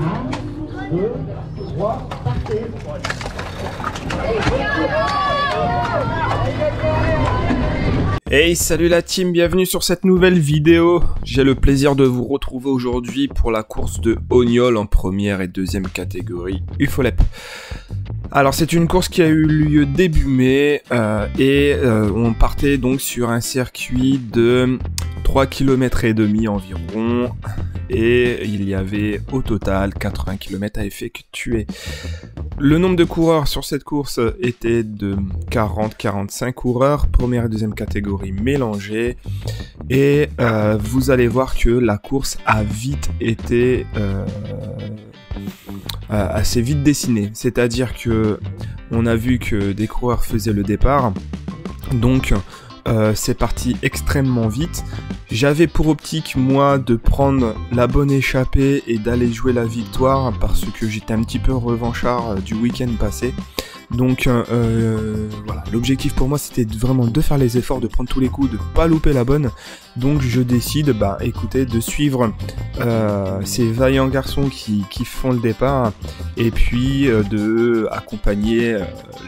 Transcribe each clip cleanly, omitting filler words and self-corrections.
1, 2, 3, partez. Hey, salut la team, bienvenue sur cette nouvelle vidéo. J'ai le plaisir de vous retrouver aujourd'hui pour la course de Hognol en première et deuxième catégorie UFOLEP. Alors c'est une course qui a eu lieu début mai on partait donc sur un circuit de 3 km et demi environ et il y avait au total 80 km à effectuer. Le nombre de coureurs sur cette course était de 40-45 coureurs, première et deuxième catégorie mélangées et vous allez voir que la course a vite été assez vite dessiné, c'est-à-dire que on a vu que des coureurs faisaient le départ, donc c'est parti extrêmement vite. J'avais pour optique moi de prendre la bonne échappée et d'aller jouer la victoire parce que j'étais un petit peu revanchard du week-end passé. Donc voilà, l'objectif pour moi c'était vraiment de faire les efforts, de prendre tous les coups, de pas louper la bonne. Donc je décide, écoutez, de suivre ces vaillants garçons qui font le départ et puis de accompagner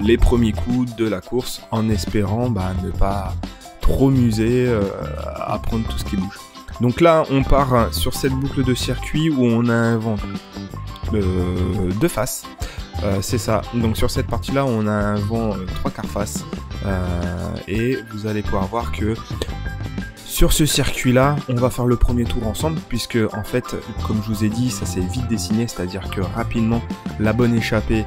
les premiers coups de la course en espérant ne pas trop muser à prendre tout ce qui bouge. Donc là on part sur cette boucle de circuit où on a un vent de face. C'est ça, donc sur cette partie là on a un vent 3/4 face et vous allez pouvoir voir que sur ce circuit là on va faire le premier tour ensemble puisque en fait comme je vous ai dit ça s'est vite dessiné, c'est à dire que rapidement la bonne échappée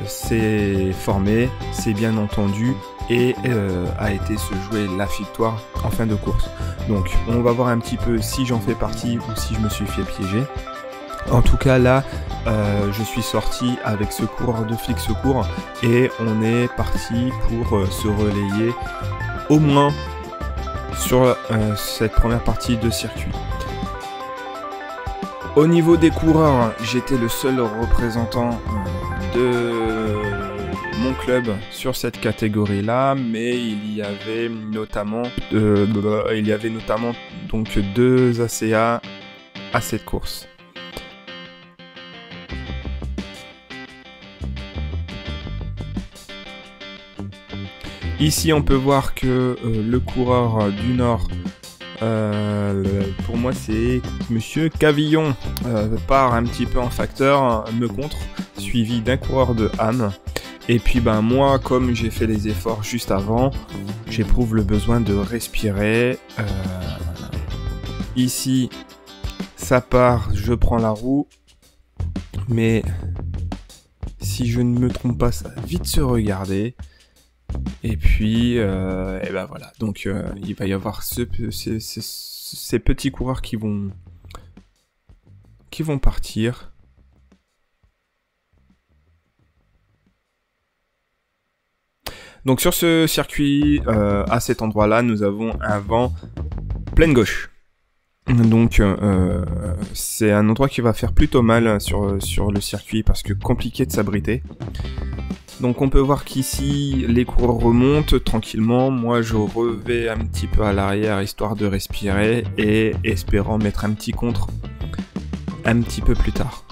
s'est formée, c'est bien entendu et a été se jouer la victoire en fin de course. Donc on va voir un petit peu si j'en fais partie ou si je me suis fait piéger. En tout cas là je suis sorti avec ce coureur de flic secours et on est parti pour se relayer au moins sur cette première partie de circuit. Au niveau des coureurs, j'étais le seul représentant de mon club sur cette catégorie là, mais il y avait notamment donc 2 ACA à cette course. Ici on peut voir que le coureur du Nord, pour moi c'est Monsieur Cavillon, part un petit peu en facteur, me contre, suivi d'un coureur de Ham. Et puis moi comme j'ai fait les efforts juste avant, j'éprouve le besoin de respirer. Ici ça part, je prends la roue, mais si je ne me trompe pas ça va vite se regarder. Et puis, voilà, donc il va y avoir ces petits coureurs qui vont partir. Donc sur ce circuit, à cet endroit-là, nous avons un vent pleine gauche. Donc c'est un endroit qui va faire plutôt mal sur le circuit parce que compliqué de s'abriter. Donc on peut voir qu'ici les coureurs remontent tranquillement, moi je revais un petit peu à l'arrière histoire de respirer et espérant mettre un petit contre un petit peu plus tard.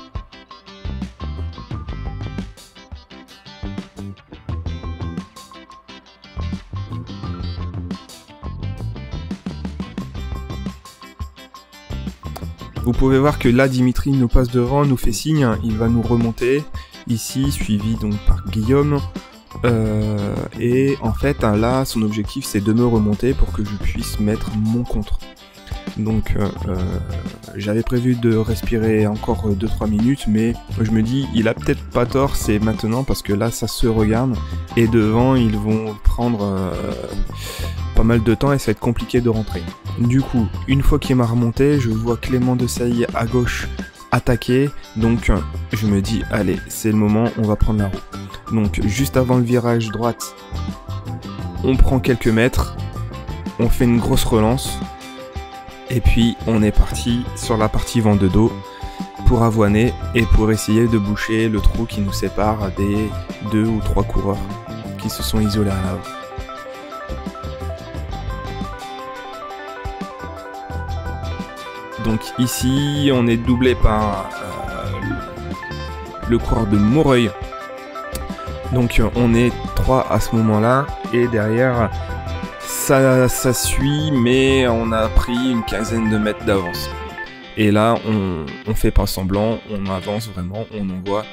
Vous pouvez voir que là Dimitri nous passe devant, nous fait signe, il va nous remonter. Ici, suivi donc par Guillaume, et en fait là son objectif c'est de me remonter pour que je puisse mettre mon contre. Donc j'avais prévu de respirer encore 2-3 minutes, mais je me dis il a peut-être pas tort, c'est maintenant parce que là ça se regarde et devant ils vont prendre pas mal de temps et ça va être compliqué de rentrer. Du coup une fois qu'il m'a remonté, je vois Clément de Sailly à gauche attaquer, donc je me dis allez c'est le moment, on va prendre la roue. Donc juste avant le virage droite on prend quelques mètres, on fait une grosse relance et puis on est parti sur la partie vent de dos pour avoiner et pour essayer de boucher le trou qui nous sépare des 2 ou 3 coureurs qui se sont isolés à l'avant. Donc ici on est doublé par le coureur de Moreuil. Donc on est 3 à ce moment-là, et derrière ça suit, mais on a pris une quinzaine de mètres d'avance. Et là on fait pas semblant, on avance vraiment, on envoie,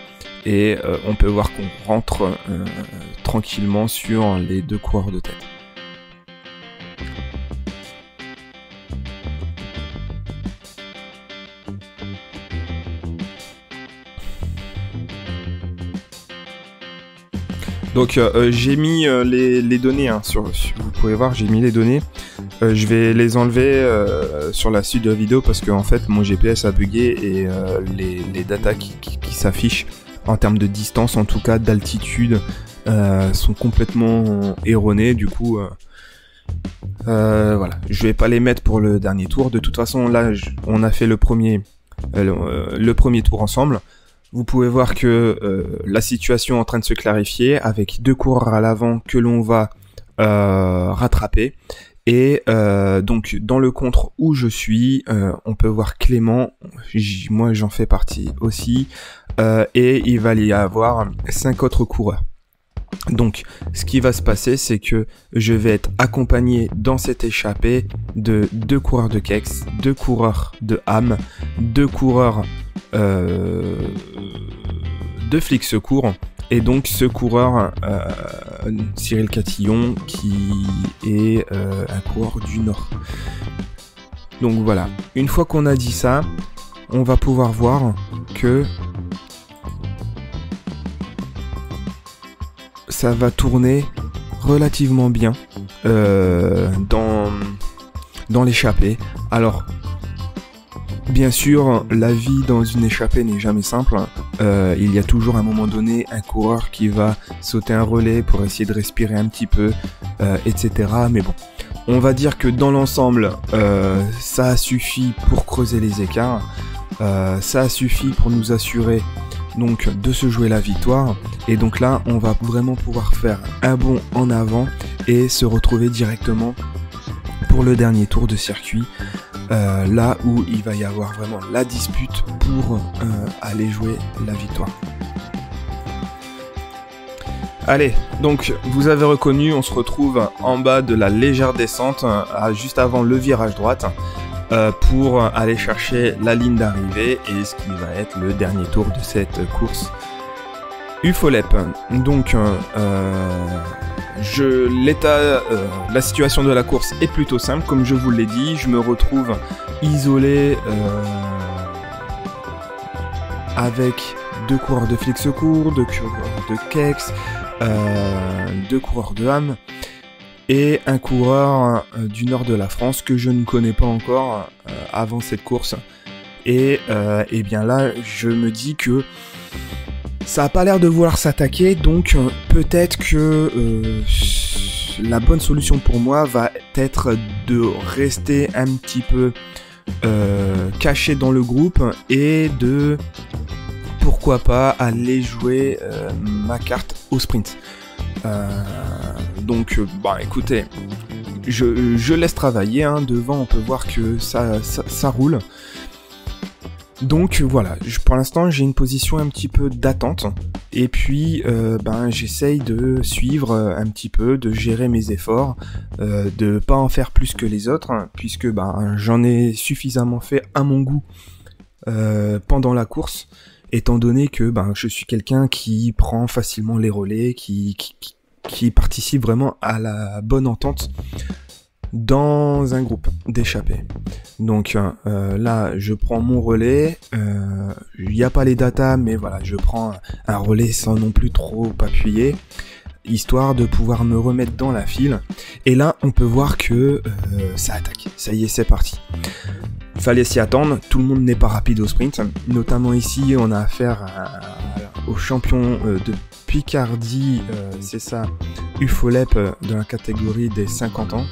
et on peut voir qu'on rentre tranquillement sur les 2 coureurs de tête. Donc j'ai mis les données, hein, vous pouvez voir, j'ai mis les données. Je vais les enlever sur la suite de la vidéo parce que en fait mon GPS a bugué et les datas qui s'affichent en termes de distance, en tout cas d'altitude, sont complètement erronées. Du coup, voilà, je vais pas les mettre pour le dernier tour. De toute façon, là, on a fait le premier tour ensemble. Vous pouvez voir que la situation est en train de se clarifier avec 2 coureurs à l'avant que l'on va rattraper. Et donc dans le contre où je suis, on peut voir Clément, moi j'en fais partie aussi, et il va y avoir 5 autres coureurs. Donc ce qui va se passer, c'est que je vais être accompagné dans cette échappée de 2 coureurs de Kex, 2 coureurs de Ham, 2 coureurs de flics secours, et donc ce coureur Cyril Catillon qui est un coureur du Nord. Donc voilà, une fois qu'on a dit ça, on va pouvoir voir que ça va tourner relativement bien dans l'échappée. Alors bien sûr, la vie dans une échappée n'est jamais simple. Il y a toujours à un moment donné un coureur qui va sauter un relais pour essayer de respirer un petit peu, etc. Mais bon, on va dire que dans l'ensemble, ça a suffi pour creuser les écarts. Ça a suffi pour nous assurer donc de se jouer la victoire. Et donc là, on va vraiment pouvoir faire un bond en avant et se retrouver directement pour le dernier tour de circuit. Là où il va y avoir vraiment la dispute pour aller jouer la victoire. Allez, donc vous avez reconnu, on se retrouve en bas de la légère descente, juste avant le virage droite, pour aller chercher la ligne d'arrivée et ce qui va être le dernier tour de cette course UFOLEP. Donc la situation de la course est plutôt simple, comme je vous l'ai dit. Je me retrouve isolé avec 2 coureurs de flics secours, 2 coureurs de Kex, 2 coureurs de Ham et un coureur du nord de la France que je ne connais pas encore avant cette course. Et bien là, je me dis que ça a pas l'air de vouloir s'attaquer, donc peut-être que la bonne solution pour moi va être de rester un petit peu caché dans le groupe et de, pourquoi pas, aller jouer ma carte au sprint. Donc, bah écoutez, je laisse travailler, hein. Devant on peut voir que ça roule. Donc voilà, pour l'instant j'ai une position un petit peu d'attente, et puis j'essaye de suivre un petit peu, de gérer mes efforts, de pas en faire plus que les autres, hein, puisque j'en ai suffisamment fait à mon goût pendant la course, étant donné que je suis quelqu'un qui prend facilement les relais, qui participe vraiment à la bonne entente dans un groupe d'échappés. Donc là je prends mon relais, il n'y a pas les datas, mais voilà, je prends un relais sans non plus trop appuyer, histoire de pouvoir me remettre dans la file. Et là on peut voir que ça attaque, ça y est, c'est parti. Fallait s'y attendre, tout le monde n'est pas rapide au sprint, notamment ici on a affaire au champion de Picardie, c'est ça, UFOLEP, de la catégorie des 50 ans.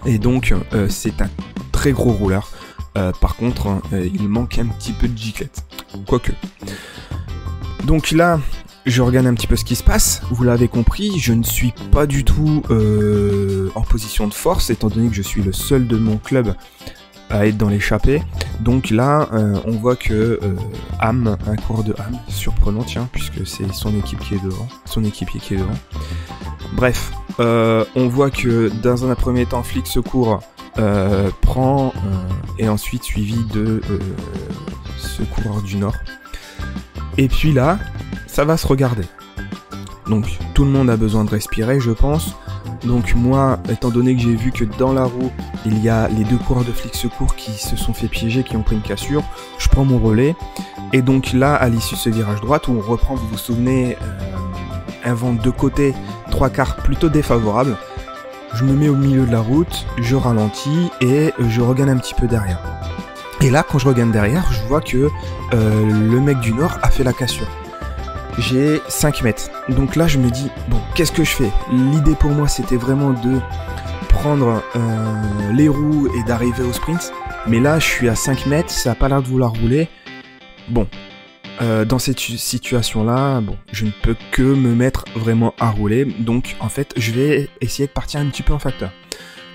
Et donc c'est un très gros rouleur. Par contre, il manque un petit peu de giclette. Quoique. Donc là, je regarde un petit peu ce qui se passe. Vous l'avez compris, je ne suis pas du tout en position de force, étant donné que je suis le seul de mon club à être dans l'échappée. Donc là, on voit que Ham, un coureur de Ham, surprenant tiens, puisque c'est son équipe qui est devant, son équipier qui est devant. Bref, on voit que dans un premier temps, Flic Secours prend et ensuite suivi de ce coureur du Nord. Et puis là, ça va se regarder. Donc tout le monde a besoin de respirer, je pense. Donc moi, étant donné que j'ai vu que dans la roue, il y a les deux coureurs de Flic Secours qui se sont fait piéger, qui ont pris une cassure, je prends mon relais. Et donc là, à l'issue de ce virage droite, où on reprend, vous vous souvenez, un vent de côté, 3/4 plutôt défavorable, je me mets au milieu de la route, je ralentis et je regagne un petit peu derrière. Et là, quand je regagne derrière, je vois que le mec du Nord a fait la cassure. J'ai 5 mètres. Donc là, je me dis, bon, qu'est-ce que je fais? L'idée pour moi, c'était vraiment de prendre les roues et d'arriver au sprint. Mais là, je suis à 5 mètres, ça n'a pas l'air de vouloir rouler. Bon, dans cette situation-là, bon, je ne peux que me mettre vraiment à rouler. Donc, en fait, je vais essayer de partir un petit peu en facteur.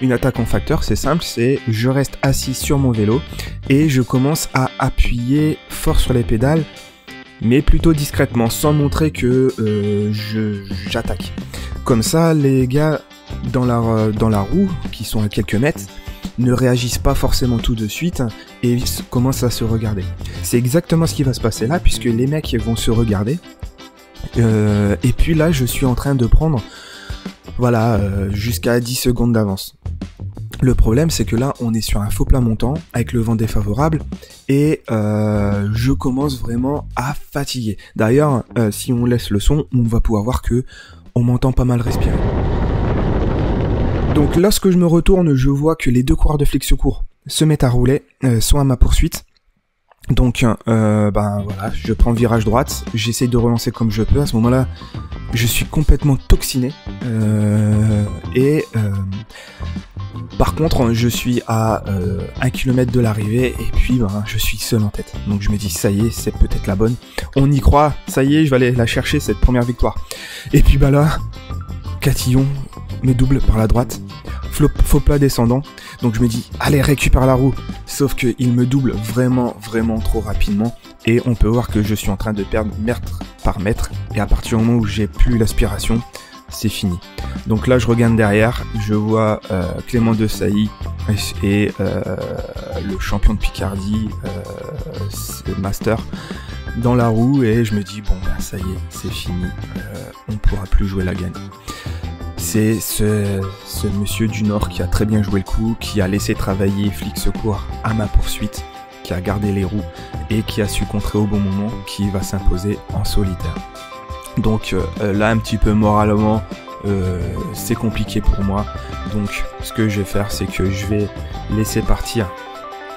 Une attaque en facteur, c'est simple, c'est je reste assis sur mon vélo et je commence à appuyer fort sur les pédales, mais plutôt discrètement, sans montrer que j'attaque. Comme ça, les gars dans la roue, qui sont à quelques mètres, ne réagissent pas forcément tout de suite et commencent à se regarder. C'est exactement ce qui va se passer là, puisque les mecs vont se regarder. Et puis là, je suis en train de prendre, voilà, jusqu'à 10 secondes d'avance. Le problème, c'est que là, on est sur un faux plat montant, avec le vent défavorable, et je commence vraiment à fatiguer. D'ailleurs, si on laisse le son, on va pouvoir voir que on m'entend pas mal respirer. Donc lorsque je me retourne, je vois que les deux coureurs de Flic Secours se mettent à rouler, sont à ma poursuite. Donc, ben voilà, je prends le virage droite, j'essaye de relancer comme je peux. À ce moment-là, je suis complètement toxiné. Par contre, je suis à 1 km de l'arrivée et puis ben, je suis seul en tête. Donc je me dis, ça y est, c'est peut-être la bonne. On y croit, ça y est, je vais aller la chercher, cette première victoire. Et puis bah là, Catillon me double par la droite. Faux plat descendant, donc je me dis allez récupère la roue, sauf qu'il me double vraiment trop rapidement et on peut voir que je suis en train de perdre mètre par mètre et à partir du moment où j'ai plus l'aspiration, c'est fini. Donc là je regarde derrière, je vois Clément Desailly et le champion de Picardie, Master, dans la roue et je me dis bon bah ça y est, c'est fini, on pourra plus jouer la gagne. C'est ce monsieur du Nord qui a très bien joué le coup, qui a laissé travailler Flic Secours à ma poursuite, qui a gardé les roues et qui a su contrer au bon moment, qui va s'imposer en solitaire. Donc là, un petit peu moralement, c'est compliqué pour moi. Donc ce que je vais faire, c'est que je vais laisser partir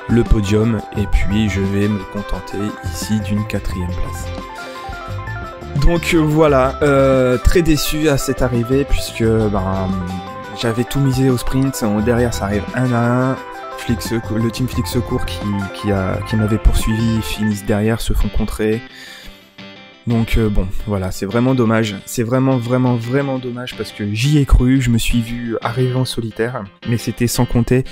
le podium et puis je vais me contenter ici d'une 4e place. Donc voilà, très déçu à cette arrivée puisque ben, j'avais tout misé au sprint, derrière ça arrive 1 à 1, le team Flic Secours qui m'avait poursuivi finissent derrière, se font contrer. Donc bon, voilà, c'est vraiment dommage, c'est vraiment dommage parce que j'y ai cru, je me suis vu arriver en solitaire, mais c'était sans compter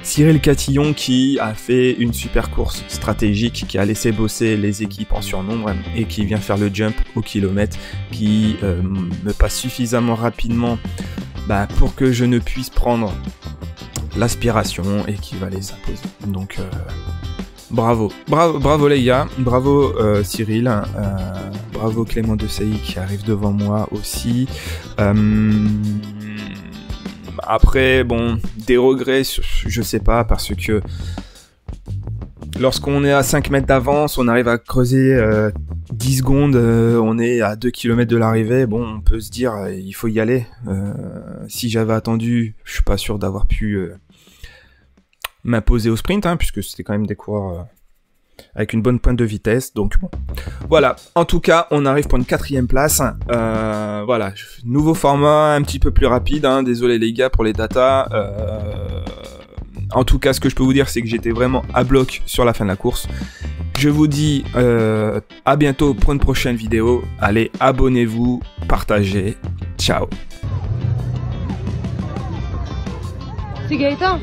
Cyril Catillon qui a fait une super course stratégique, qui a laissé bosser les équipes en surnombre et qui vient faire le jump au kilomètre, qui me passe suffisamment rapidement bah, pour que je ne puisse prendre l'aspiration et qui va les imposer. Donc bravo les gars, bravo Cyril, bravo Clément Desailly qui arrive devant moi aussi. Après, bon, des regrets, je sais pas, parce que lorsqu'on est à 5 mètres d'avance, on arrive à creuser 10 secondes, on est à 2 km de l'arrivée, bon, on peut se dire, il faut y aller. Si j'avais attendu, je suis pas sûr d'avoir pu m'imposer au sprint, hein, puisque c'était quand même des coureurs avec une bonne pointe de vitesse, donc bon. Voilà, en tout cas, on arrive pour une 4e place. Voilà, nouveau format, un petit peu plus rapide, hein. Désolé les gars pour les datas. En tout cas, ce que je peux vous dire, c'est que j'étais vraiment à bloc sur la fin de la course. Je vous dis à bientôt pour une prochaine vidéo. Allez, abonnez-vous, partagez. Ciao. C'est Gaëtan ?